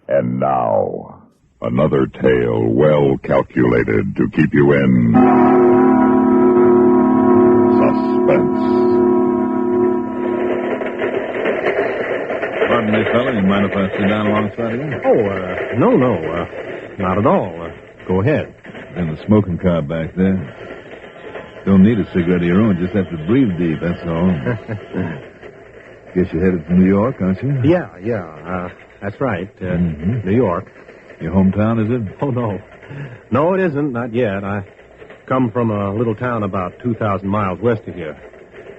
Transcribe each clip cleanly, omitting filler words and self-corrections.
And now, another tale well calculated to keep you in suspense. Pardon me, fella. You mind if I sit down alongside of you? No, not at all. Go ahead. In the smoking car back there. Don't need a cigarette of your own. Just have to breathe deep, that's all. Guess you're headed to New York, aren't you? Yeah. That's right. New York. Your hometown, is it? Oh, no. No, it isn't. Not yet. I come from a little town about 2,000 miles west of here.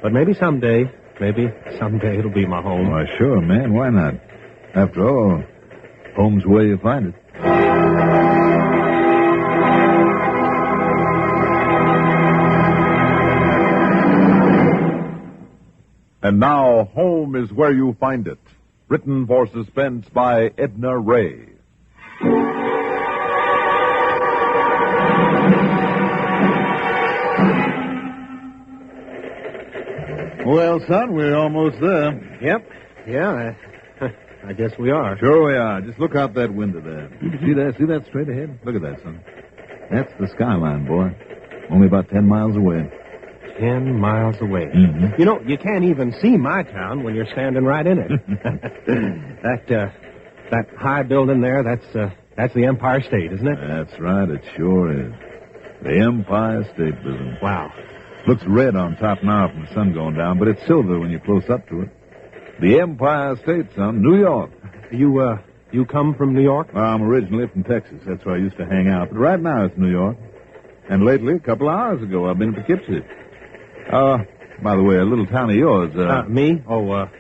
But maybe someday it'll be my home. Why, sure, man. Why not? After all, home's where you find it. And now, Home is Where You Find It. Written for Suspense by Edna Ray. Well, son, we're almost there. Yep. Yeah, I guess we are. Sure we are. Just look out that window there. See that straight ahead? Look at that, son. That's the skyline, boy. Only about 10 miles away. 10 miles away. Mm-hmm. You know, you can't even see my town when you're standing right in it. That high building there, that's the Empire State, isn't it? That's right, it sure is. The Empire State Building. Wow. Looks red on top now from the sun going down, but it's silver when you're close up to it. The Empire State, son, New York. You come from New York? Well, I'm originally from Texas. That's where I used to hang out. But right now it's New York. And lately, a couple of hours ago, I've been to Poughkeepsie. By the way, a little town of yours. Me?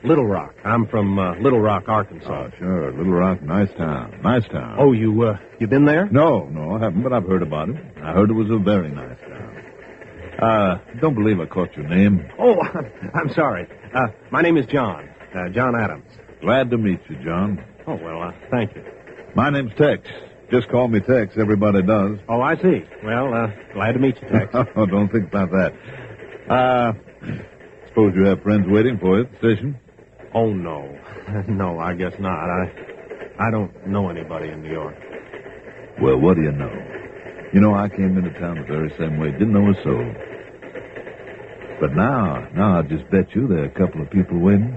Little Rock. I'm from Little Rock, Arkansas. Oh, sure. Little Rock, nice town. Nice town. Oh, you been there? No, I haven't, but I've heard about it. I heard it was a very nice town. Don't believe I caught your name. Oh, I'm sorry. My name is John. John Adams. Glad to meet you, John. Oh, well, thank you. My name's Tex. Just call me Tex. Everybody does. Oh, I see. Well, glad to meet you, Tex. Oh, don't think about that. Suppose you have friends waiting for you at the station? Oh, no. No, I guess not. I don't know anybody in New York. Well, what do you know? You know, I came into town the very same way. Didn't know a soul. But now I just bet you there are a couple of people waiting.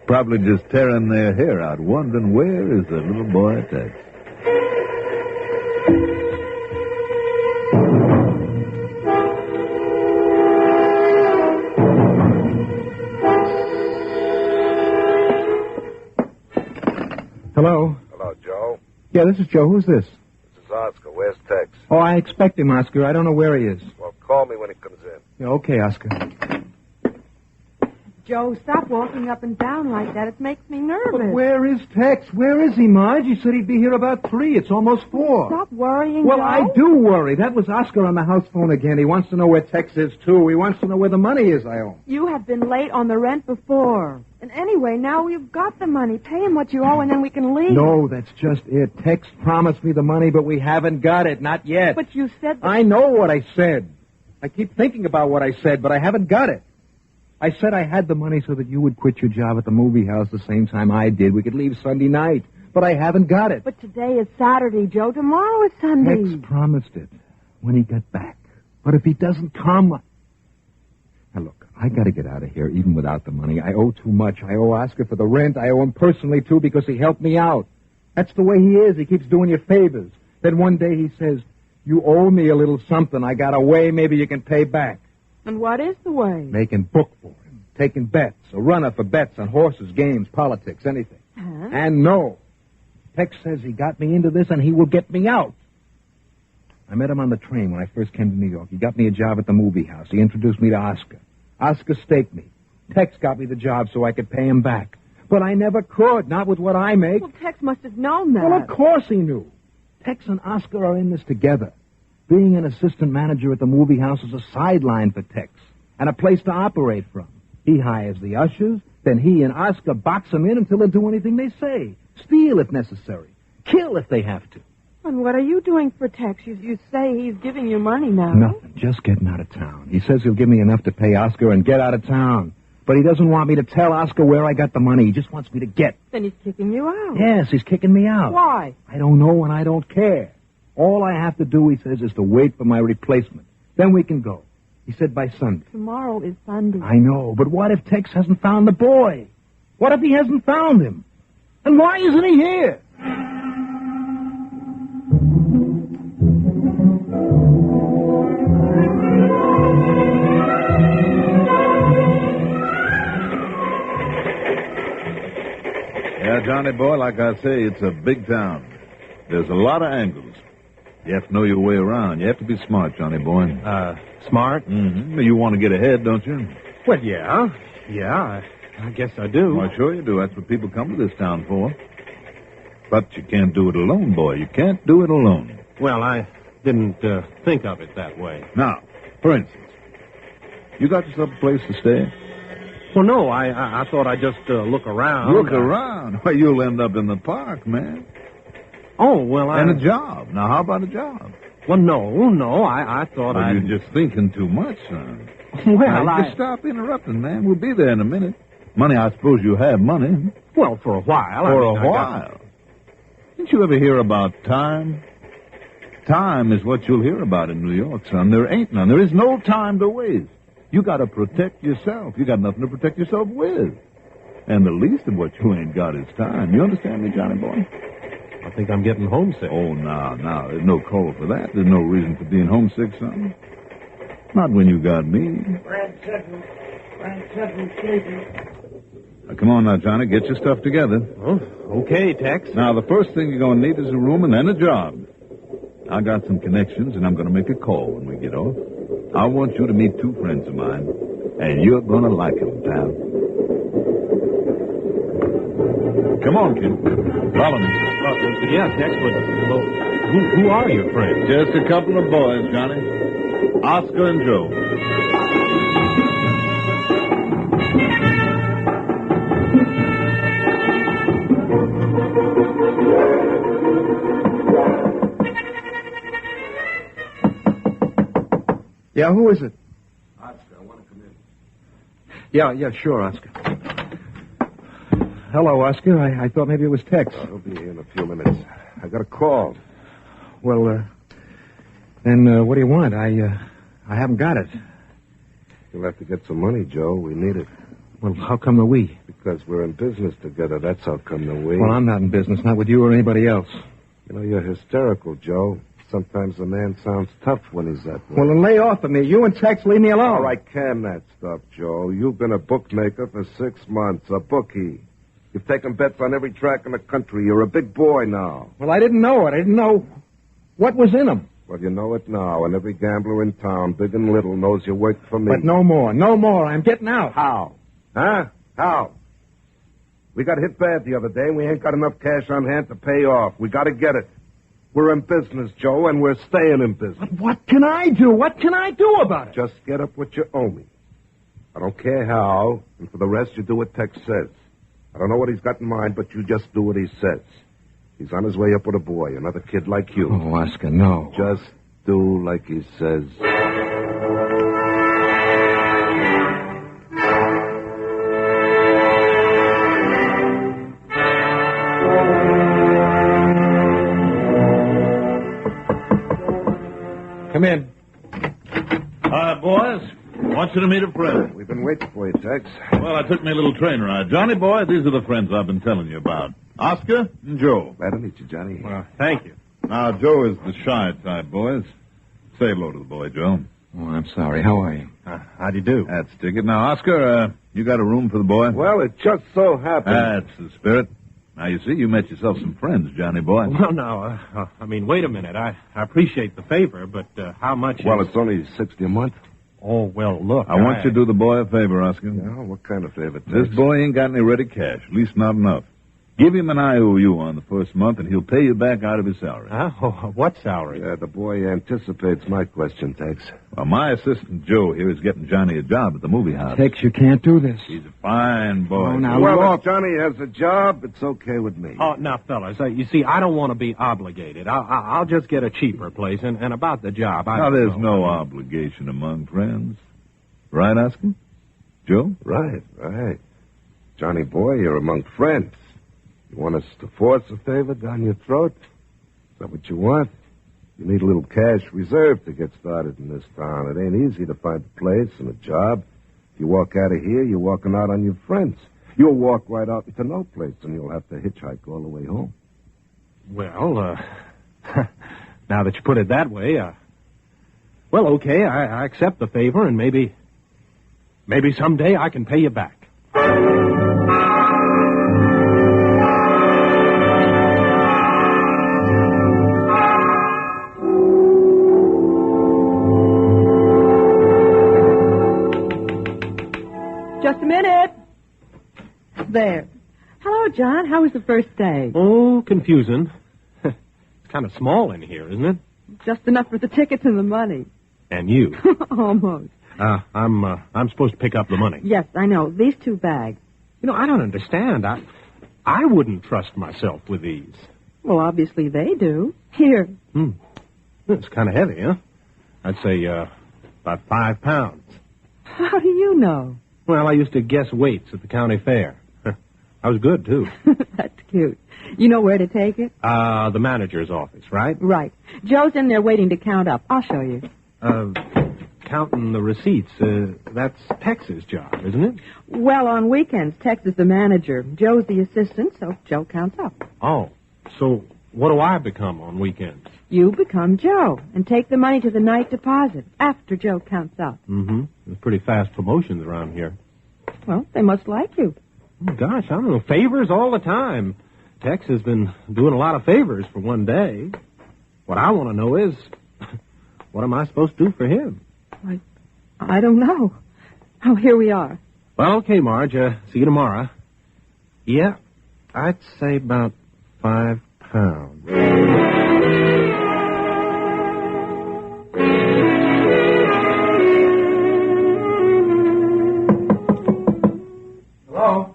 Probably just tearing their hair out, wondering where is the little boy Tex. Hello? Hello, Joe. Yeah, this is Joe. Who's this? This is Oscar. Where's Tex? Oh, I expect him, Oscar. I don't know where he is. Well, call me when he comes in. Yeah, okay, Oscar. Joe, stop walking up and down like that. It makes me nervous. But where is Tex? Where is he, Marge? He said he'd be here about 3. It's almost 4. Stop worrying, Well, Joe. I do worry. That was Oscar on the house phone again. He wants to know where Tex is, too. He wants to know where the money is I owe. You have been late on the rent before. And anyway, now we've got the money. Pay him what you owe, and then we can leave. No, that's just it. Tex promised me the money, but we haven't got it. Not yet. But you said that... I know what I said. I keep thinking about what I said, but I haven't got it. I said I had the money so that you would quit your job at the movie house the same time I did. We could leave Sunday night. But I haven't got it. But today is Saturday, Joe. Tomorrow is Sunday. Tex promised it when he got back. But if he doesn't come... Now, look, I got to get out of here even without the money. I owe too much. I owe Oscar for the rent. I owe him personally, too, because he helped me out. That's the way he is. He keeps doing you favors. Then one day he says, you owe me a little something. I got a way maybe you can pay back. And what is the way? Making book for him. Taking bets. A runner for bets on horses, games, politics, anything. Huh? And no. Tex says he got me into this and he will get me out. I met him on the train when I first came to New York. He got me a job at the movie house. He introduced me to Oscar. Oscar staked me. Tex got me the job so I could pay him back. But I never could, not with what I make. Well, Tex must have known that. Well, of course he knew. Tex and Oscar are in this together. Being an assistant manager at the movie house is a sideline for Tex and a place to operate from. He hires the ushers, then he and Oscar box them in until they'll do anything they say. Steal if necessary. Kill if they have to. And what are you doing for Tex? You say he's giving you money now. Nothing. Just getting out of town. He says he'll give me enough to pay Oscar and get out of town. But he doesn't want me to tell Oscar where I got the money. He just wants me to get. Then he's kicking you out. Yes, he's kicking me out. Why? I don't know and I don't care. All I have to do, he says, is to wait for my replacement. Then we can go. He said by Sunday. Tomorrow is Sunday. I know, but what if Tex hasn't found the boy? What if he hasn't found him? And why isn't he here? Yeah, Johnny boy, like I say, it's a big town. There's a lot of angles. You have to know your way around. You have to be smart, Johnny boy. Smart? Mm-hmm. You want to get ahead, don't you? Well, yeah. Yeah, I guess I do. Well, sure you do. That's what people come to this town for. But you can't do it alone, boy. You can't do it alone. Well, I didn't think of it that way. Now, for instance, you got yourself a place to stay? Well, no, I thought I'd just look around. Look around? Why, you'll end up in the park, man. Oh, well, And a job. Now, how about a job? Well, no, I thought Well, you're just thinking too much, son. Well, now, just stop interrupting, man. We'll be there in a minute. Money, I suppose you have money. Well, for a while. For a while. Didn't you ever hear about time? Time is what you'll hear about in New York, son. There ain't none. There is no time to waste. You got to protect yourself. You got nothing to protect yourself with. And the least of what you ain't got is time. You understand me, Johnny boy? I think I'm getting homesick. Oh, now, there's no call for that. There's no reason for being homesick, son. Not when you got me. Brad Sutton, sleeping. Now, come on now, Johnny. Get your stuff together. Oh, okay, Tex. Now, the first thing you're going to need is a room and then a job. I got some connections, and I'm going to make a call when we get off. I want you to meet two friends of mine, and you're going to like them, pal. Come on, kid. Follow me. Yeah, Tex, but who are your friends? Just a couple of boys, Johnny. Oscar and Joe. Yeah, who is it? Oscar, I want to come in. Yeah, sure, Oscar. Hello, Oscar. I thought maybe it was Tex. He'll be here in a few minutes. I got a call. Well, then what do you want? I haven't got it. You'll have to get some money, Joe. We need it. Well, how come the we? Because we're in business together. That's how come the we. Well, I'm not in business, not with you or anybody else. You know, you're hysterical, Joe. Sometimes a man sounds tough when he's that way. Well, then lay off of me. You and Tex, leave me alone. All right, can that stuff, Joe. You've been a bookmaker for 6 months, a bookie. You've taken bets on every track in the country. You're a big boy now. Well, I didn't know it. I didn't know what was in them. Well, you know it now, and every gambler in town, big and little, knows you worked for me. But no more. No more. I'm getting out. How? Huh? How? We got hit bad the other day, and we ain't got enough cash on hand to pay off. We got to get it. We're in business, Joe, and we're staying in business. But what can I do? What can I do about it? Just get up what you owe me. I don't care how, and for the rest, you do what Tex says. I don't know what he's got in mind, but you just do what he says. He's on his way up with a boy, another kid like you. Oh, Oscar, no. Just do like he says. Come in. Hi, boys. I want you to meet a friend. We've been waiting for you, Tex. Well, I took me a little train ride. Johnny boy, these are the friends I've been telling you about. Oscar and Joe. Glad to meet you, Johnny. Well, thank you. Now, Joe is the shy type, boys. Say hello to the boy, Joe. Oh, I'm sorry. How are you? How do you do? That's ticket. Now, Oscar, you got a room for the boy? Well, it just so happened. That's the spirit. Now, you see, you met yourself some friends, Johnny boy. Well, now, wait a minute. I appreciate the favor, but how much Well, is... it's only $60 a month. Oh, well, look. I want you to do the boy a favor, Oscar. Yeah, what kind of favor, Tex? This boy ain't got any ready cash, at least not enough. Give him an IOU on the first month, and he'll pay you back out of his salary. Huh? Oh, what salary? Yeah, the boy anticipates my question, Tex. Well, my assistant, Joe, here is getting Johnny a job at the movie house. Tex, you can't do this. He's a fine boy. Oh, now, Well, look. if Johnny has a job, it's okay with me. Oh, now, fellas, you see, I don't want to be obligated. I'll just get a cheaper place, and about the job, I Now, don't there's know. no obligation among friends. Right, Oscar? Joe? Right. Johnny boy, you're among friends. You want us to force a favor down your throat? Is that what you want? You need a little cash reserve to get started in this town. It ain't easy to find a place and a job. If you walk out of here, you're walking out on your friends. You'll walk right out into no place, and you'll have to hitchhike all the way home. Well, now that you put it that way, well, okay, I accept the favor, and maybe someday I can pay you back. Just a minute. There. Hello, John. How was the first day? Oh, confusing. It's kind of small in here, isn't it? Just enough for the tickets and the money. And you. Almost. I'm supposed to pick up the money. Yes, I know. These 2 bags. You know, I don't understand. I wouldn't trust myself with these. Well, obviously they do. Here. It's kind of heavy, huh? I'd say about 5 pounds. How do you know? Well, I used to guess weights at the county fair. I was good, too. That's cute. You know where to take it? The manager's office, right? Right. Joe's in there waiting to count up. I'll show you. Counting the receipts, that's Tex's job, isn't it? Well, on weekends, Tex is the manager. Joe's the assistant, so Joe counts up. Oh, so what do I become on weekends? You become Joe and take the money to the night deposit after Joe counts up. Mm-hmm. There's pretty fast promotions around here. Well, they must like you. Oh, gosh, I don't know. Favors all the time. Tex has been doing a lot of favors for one day. What I want to know is, what am I supposed to do for him? I don't know. Oh, here we are. Well, okay, Marge. See you tomorrow. Yeah, I'd say about 5 pounds. Hello?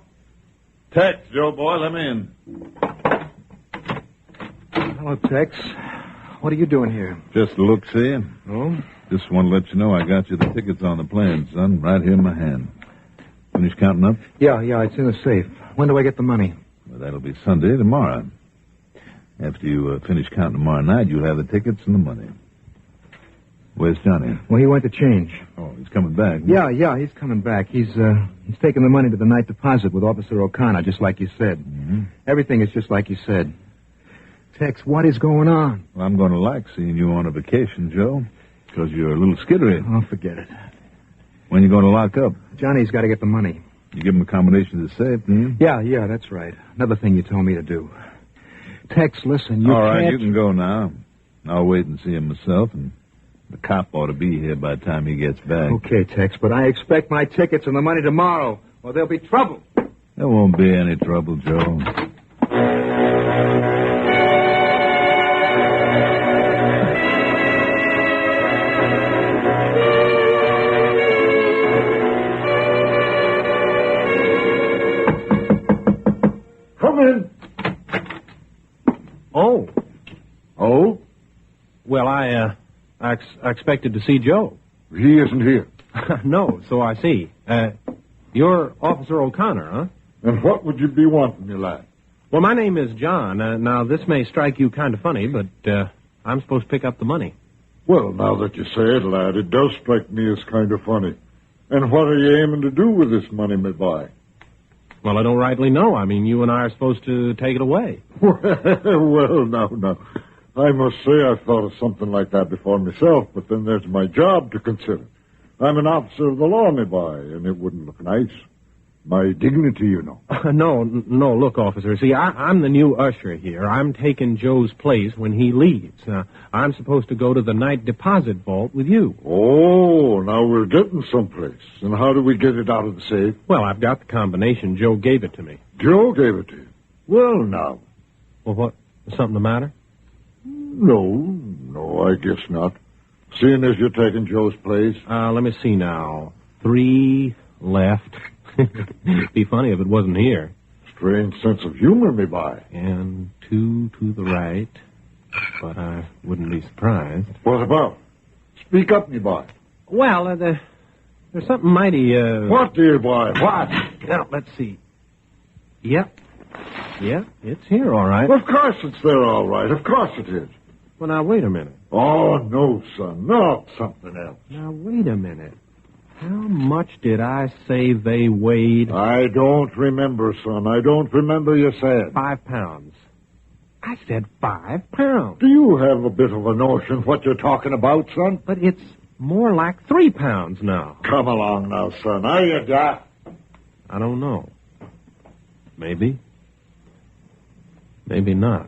Tex, Joe boy, let me in. Hello, Tex. What are you doing here? Just a look-see. Oh? Just want to let you know I got you the tickets on the plane, son, right here in my hand. Finish counting up? Yeah, it's in the safe. When do I get the money? Well, that'll be Sunday, tomorrow. After you finish counting tomorrow night, you'll have the tickets and the money. Where's Johnny? Well, he went to change. Oh, he's coming back. Yeah, he's coming back. He's taking the money to the night deposit with Officer O'Connor, just like you said. Mm-hmm. Everything is just like you said. Tex, what is going on? Well, I'm going to like seeing you on a vacation, Joe, because you're a little skittery. Oh, forget it. When you going to lock up? Johnny's got to get the money. You give him a combination of the safe, didn't you? Yeah, that's right. Another thing you told me to do. Tex, listen, you All right, can't... you can go now. I'll wait and see him myself, and the cop ought to be here by the time he gets back. Okay, Tex, but I expect my tickets and the money tomorrow, or there'll be trouble. There won't be any trouble, Joe. Come in. Oh. Oh? Well, I expected to see Joe. He isn't here. No, so I see. You're Officer O'Connor, huh? And what would you be wanting, you lad? Well, my name is John. Now, this may strike you kind of funny, but I'm supposed to pick up the money. Well, now that you say it, lad, it does strike me as kind of funny. And what are you aiming to do with this money, my boy? Well, I don't rightly know. I mean, you and I are supposed to take it away. Well, now. I must say I've thought of something like that before myself, but then there's my job to consider. I'm an officer of the law, my boy, and it wouldn't look nice. My dignity, you know. No, look, officer. See, I'm the new usher here. I'm taking Joe's place when he leaves. I'm supposed to go to the night deposit vault with you. Oh, now we're getting someplace. And how do we get it out of the safe? Well, I've got the combination. Joe gave it to me. Joe gave it to you? Well, now. Well, what? Is something the matter? No, I guess not. Seeing as you're taking Joe's place. Let me see now. 3 left. Be funny if it wasn't here. Strange sense of humor, me boy. And 2 to the right. But I wouldn't be surprised. What about? Speak up, me boy. Well, There's something mighty, What, dear boy? What? Now, let's see. Yep. Yeah, it's here, all right. Of course it's there, all right. Of course it is. Well, now, wait a minute. Oh, no, son. No, something else. Now, wait a minute. How much did I say they weighed? I don't remember, son. I don't remember you said. 5 pounds. I said 5 pounds. Do you have a bit of a notion what you're talking about, son? But it's more like 3 pounds now. Come along now, son. Are you deaf? I don't know. Maybe. Maybe not.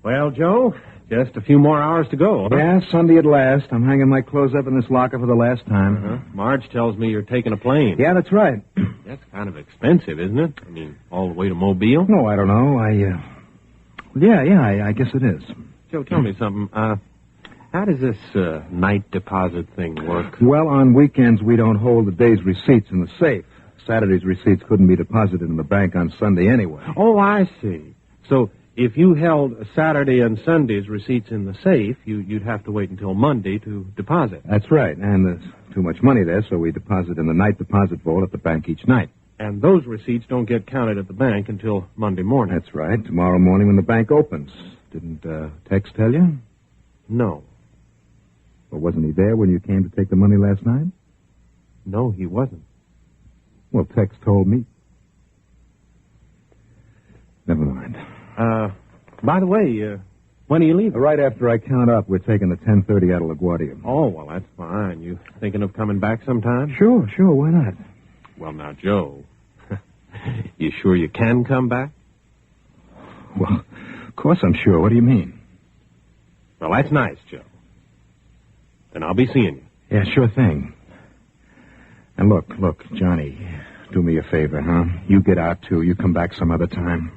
Well, Joe, just a few more hours to go. Huh? Yeah, Sunday at last. I'm hanging my clothes up in this locker for the last time. Uh-huh. Marge tells me you're taking a plane. Yeah, that's right. That's kind of expensive, isn't it? I mean, all the way to Mobile? No, I don't know. I guess it is. Joe, tell me something. How does this night deposit thing work? Well, on weekends, we don't hold the day's receipts in the safe. Saturday's receipts couldn't be deposited in the bank on Sunday anyway. Oh, I see. So if you held Saturday and Sunday's receipts in the safe, you'd have to wait until Monday to deposit. That's right. And there's too much money there, so we deposit in the night deposit vault at the bank each night. And those receipts don't get counted at the bank until Monday morning. That's right. Tomorrow morning when the bank opens. Didn't Tex tell you? No. Well, wasn't he there when you came to take the money last night? No, he wasn't. Well, Tex told me. Never mind. By the way, when are you leaving? Right after I count up, we're taking the 10:30 out of LaGuardia. Oh, well, that's fine. You thinking of coming back sometime? Sure, why not? Well, now, Joe, you sure you can come back? Well, of course I'm sure. What do you mean? Well, that's nice, Joe. Then I'll be seeing you. Yeah, sure thing. And look, Johnny, do me a favor, huh? You get out, too. You come back some other time.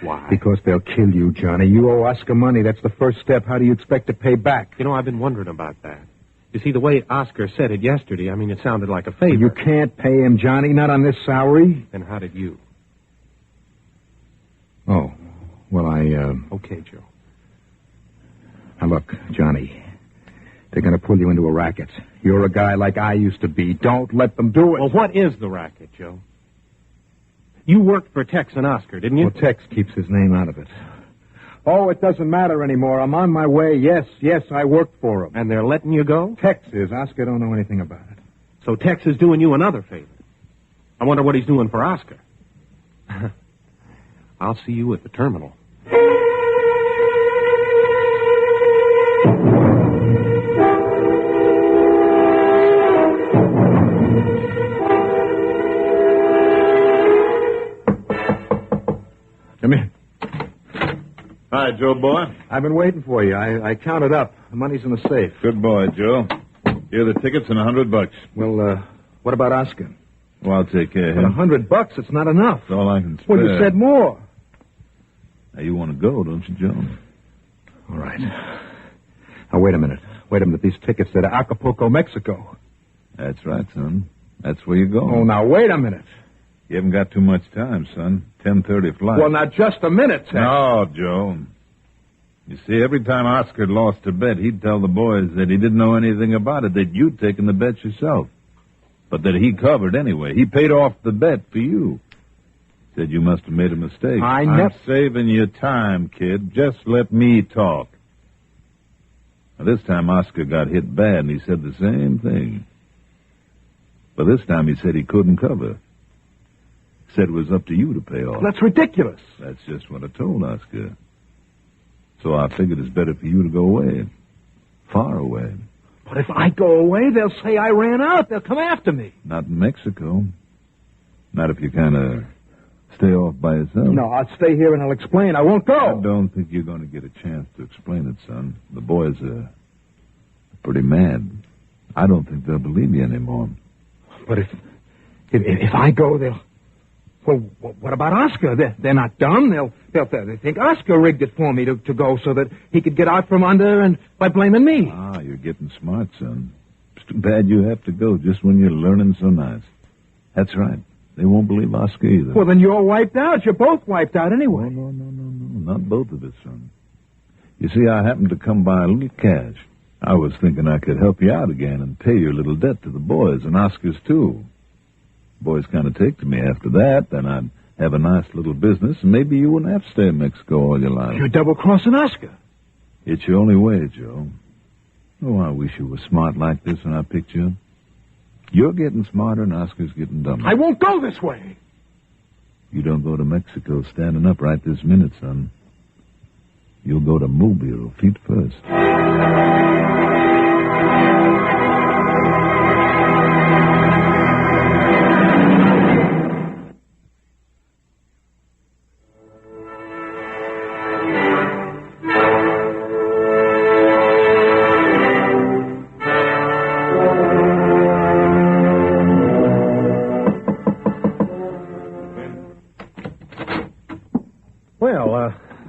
Why? Because they'll kill you, Johnny. You owe Oscar money. That's the first step. How do you expect to pay back? You know, I've been wondering about that. You see, the way Oscar said it yesterday, I mean, it sounded like a favor. You can't pay him, Johnny, not on this salary. Then how did you? Oh, well, Okay, Joe. Now, look, Johnny, they're going to pull you into a racket. You're a guy like I used to be. Don't let them do it. Well, what is the racket, Joe? You worked for Tex and Oscar, didn't you? Well, Tex keeps his name out of it. Oh, it doesn't matter anymore. I'm on my way. Yes, I worked for him. And they're letting you go? Tex is. Oscar don't know anything about it. So Tex is doing you another favor. I wonder what he's doing for Oscar. I'll see you at the terminal. Come in. Hi, Joe boy. I've been waiting for you. I counted up. The money's in the safe. Good boy, Joe. Here are the tickets and $100. Well, what about Oscar? Well, I'll take care of But him. $100, it's not enough. That's all I can spare. Well, you said more. Now, you want to go, don't you, Joe? All right. Now, wait a minute. These tickets are to Acapulco, Mexico. That's right, son. That's where you go. Oh, now, wait a minute. You haven't got too much time, son. 10:30 flight. Well, now, just a minute, Tex. No, Joe. You see, every time Oscar lost a bet, he'd tell the boys that he didn't know anything about it, that you'd taken the bet yourself. But that he covered anyway. He paid off the bet for you. Said you must have made a mistake. I'm saving you time, kid. Just let me talk. Now, this time Oscar got hit bad, and he said the same thing. But this time he said he couldn't cover. Said it was up to you to pay off. That's ridiculous. That's just what I told Oscar. So I figured it's better for you to go away. Far away. But if I go away, they'll say I ran out. They'll come after me. Not in Mexico. Not if you kind of stay off by yourself. No, I'll stay here and I'll explain. I won't go. I don't think you're going to get a chance to explain it, son. The boys are pretty mad. I don't think they'll believe you anymore. But if I go, they'll Well, what about Oscar? They're not dumb. They'll think Oscar rigged it for me to go so that he could get out from under and by blaming me. Ah, you're getting smart, son. It's too bad you have to go just when you're learning so nice. That's right. They won't believe Oscar either. Well, then you're wiped out. You're both wiped out anyway. No. Not both of us, son. You see, I happened to come by a little cash. I was thinking I could help you out again and pay your little debt to the boys and Oscar's, too. Boys kind of take to me after that, then I'd have a nice little business, and maybe you wouldn't have to stay in Mexico all your life. You're double-crossing Oscar. It's your only way, Joe. Oh, I wish you were smart like this when I picked you. You're getting smarter and Oscar's getting dumber. I won't go this way. You don't go to Mexico standing up right this minute, son. You'll go to Mobile feet first.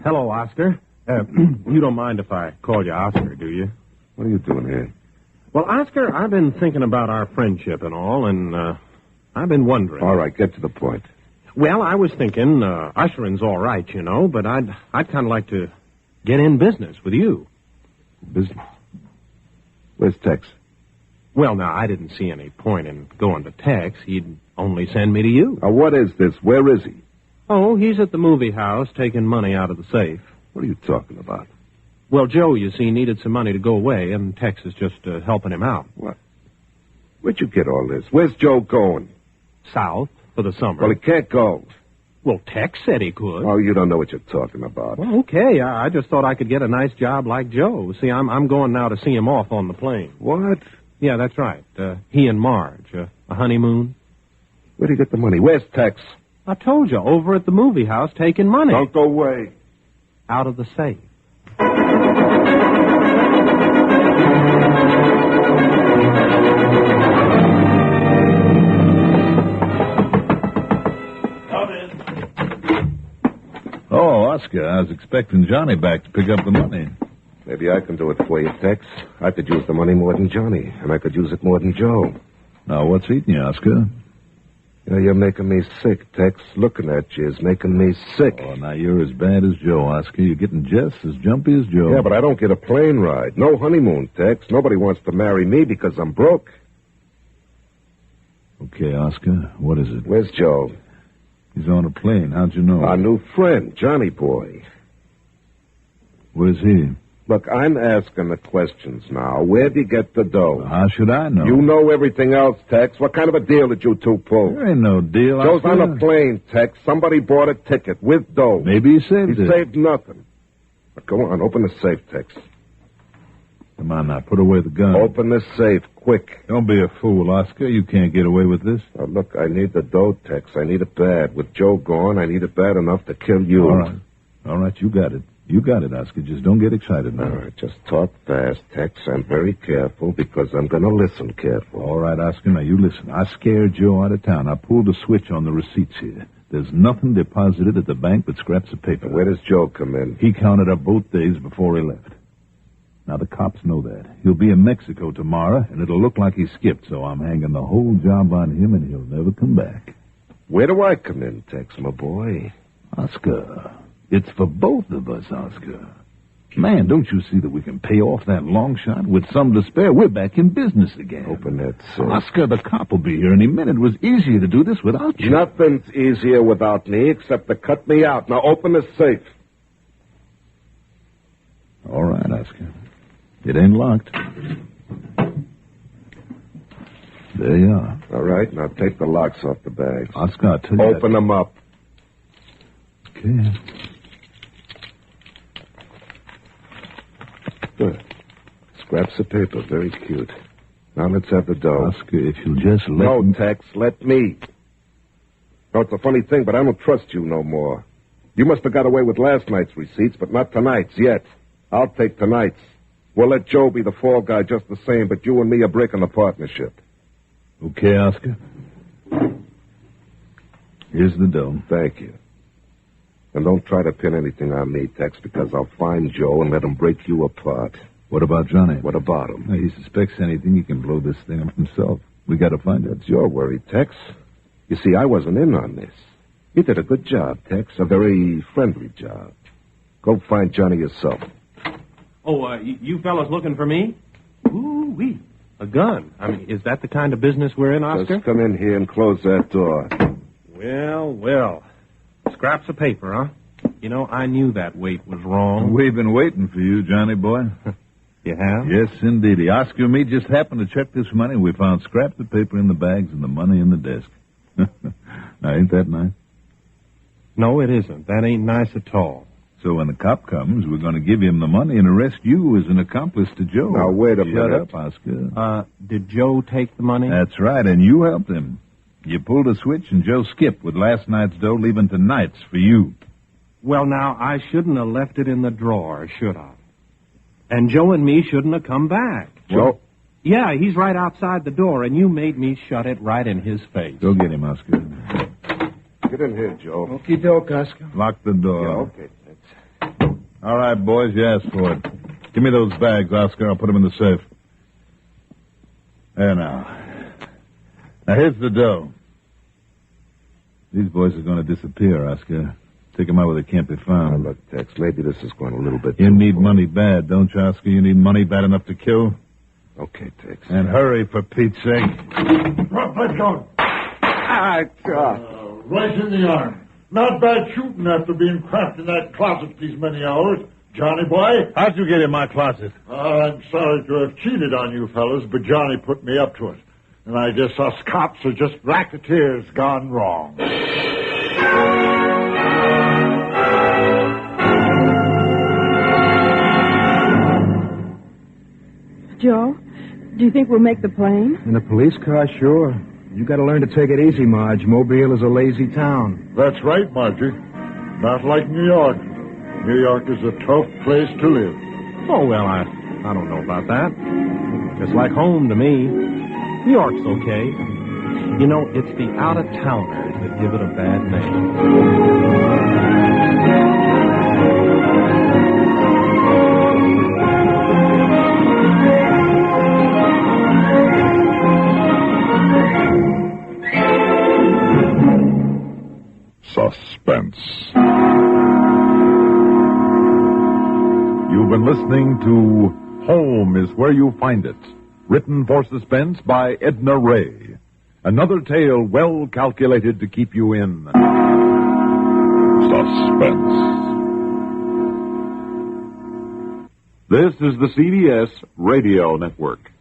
Hello, Oscar. You don't mind if I call you Oscar, do you? What are you doing here? Well, Oscar, I've been thinking about our friendship and all, and I've been wondering. All right, get to the point. Well, I was thinking ushering's all right, you know, but I'd kind of like to get in business with you. Business? Where's Tex? Well, now, I didn't see any point in going to Tex. He'd only send me to you. Now, what is this? Where is he? Oh, he's at the movie house taking money out of the safe. What are you talking about? Well, Joe, you see, needed some money to go away, and Tex is just helping him out. What? Where'd you get all this? Where's Joe going? South for the summer. Well, he can't go. Well, Tex said he could. Oh, you don't know what you're talking about. Well, okay. I just thought I could get a nice job like Joe. See, I'm going now to see him off on the plane. What? Yeah, that's right. He and Marge. A honeymoon. Where'd he get the money? Where's Tex? I told you, over at the movie house taking money. Don't go away. Out of the safe. Come in. Oh, Oscar, I was expecting Johnny back to pick up the money. Maybe I can do it for you, Tex. I could use the money more than Johnny, and I could use it more than Joe. Now, what's eating you, Oscar? You know, you're making me sick, Tex. Looking at you is making me sick. Oh, now you're as bad as Joe, Oscar. You're getting just as jumpy as Joe. Yeah, but I don't get a plane ride. No honeymoon, Tex. Nobody wants to marry me because I'm broke. Okay, Oscar, what is it? Where's Joe? He's on a plane. How'd you know? Our new friend, Johnny Boy. Where's he? Look, I'm asking the questions now. Where'd he get the dough? How should I know? You know everything else, Tex. What kind of a deal did you two pull? There ain't no deal, Joe's Oscar. on a plane, Tex. Somebody bought a ticket with dough. Maybe he saved He it. saved nothing. But go on, open the safe, Tex. Come on now, put away the gun. Open the safe, quick. Don't be a fool, Oscar. You can't get away with this. Now, look, I need the dough, Tex. I need it bad. With Joe gone, I need it bad enough to kill you. All right, you got it. You got it, Oscar. Just don't get excited now. All right, just talk fast, Tex. I'm very careful because I'm going to listen careful. All right, Oscar, now you listen. I scared Joe out of town. I pulled the switch on the receipts here. There's nothing deposited at the bank but scraps of paper. Where does Joe come in? He counted up both days before he left. Now, the cops know that. He'll be in Mexico tomorrow, and it'll look like he skipped, so I'm hanging the whole job on him, and he'll never come back. Where do I come in, Tex, my boy? Oscar, it's for both of us, Oscar. Man, don't you see that we can pay off that long shot? With some to spare, we're back in business again. Open that safe. Oscar, the cop will be here any minute. It was easier to do this without you. Nothing's easier without me except to cut me out. Now open the safe. All right, Oscar. It ain't locked. There you are. All right, now take the locks off the bags. Oscar, I'll tell you Open them up. Okay. Good. Scraps of paper, very cute. Now let's have the dough. Oscar, if you'll just let No, me... Tex, let me. No, it's a funny thing, but I don't trust you no more. You must have got away with last night's receipts, but not tonight's yet. I'll take tonight's. We'll let Joe be the fall guy just the same, but you and me are breaking the partnership. Okay, Oscar. Here's the dough. Thank you. And don't try to pin anything on me, Tex, because I'll find Joe and let him break you apart. What about Johnny? What about him? He suspects anything, he can blow this thing up himself. We got to find it. That's your worry, Tex. You see, I wasn't in on this. You did a good job, Tex. A very friendly job. Go find Johnny yourself. Oh, you fellas looking for me? Ooh-wee. A gun. I mean, is that the kind of business we're in, Oscar? Just come in here and close that door. Well. Scraps of paper, huh? You know, I knew that weight was wrong. We've been waiting for you, Johnny boy. You have? Yes, indeedy. Oscar and me just happened to check this money. We found scraps of paper in the bags and the money in the desk. Now, ain't that nice? No, it isn't. That ain't nice at all. So when the cop comes, we're going to give him the money and arrest you as an accomplice to Joe. Now, wait a minute. Shut up, Oscar. Did Joe take the money? That's right, and you helped him. You pulled a switch and Joe skipped with last night's dough, leaving tonight's for you. Well, now, I shouldn't have left it in the drawer, should I? And Joe and me shouldn't have come back. Joe? Yeah, he's right outside the door, and you made me shut it right in his face. Go get him, Oscar. Get in here, Joe. Okie doke, Oscar. Lock the door. Yeah, okay, thanks. All right, boys, you asked for it. Give me those bags, Oscar. I'll put them in the safe. There now. Now, here's the dough. These boys are going to disappear, Oscar. Take them out where they can't be found. Now, look, Tex, maybe this is going a little bit You too need far. money bad, don't you, Oscar? You need money bad enough to kill? Okay, Tex. And hurry, for Pete's sake. Let's go. God. Right in the arm. Not bad shooting after being cramped in that closet these many hours. Johnny boy? How'd you get in my closet? I'm sorry to have cheated on you fellas, but Johnny put me up to it. And I guess us cops are just racketeers gone wrong. Joe, do you think we'll make the plane? In a police car, sure. You got to learn to take it easy, Marge. Mobile is a lazy town. That's right, Margie. Not like New York. New York is a tough place to live. Oh, well, I don't know about that. Just like home to me. New York's okay. You know, it's the out-of-towners that give it a bad name. Suspense. You've been listening to Home is Where You Find It, written for Suspense by Edna Ray. Another tale well calculated to keep you in suspense. This is the CBS Radio Network.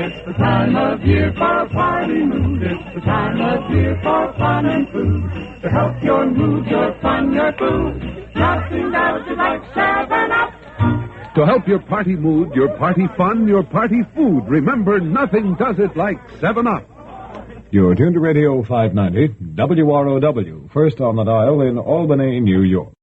It's the time of year for a party mood. It's the time of year for fun and food. To help your mood, your fun, your food. Nothing does it like 7-Up. To help your party mood, your party fun, your party food, remember, nothing does it like 7-Up. You're tuned to Radio 590, WROW, first on the dial in Albany, New York.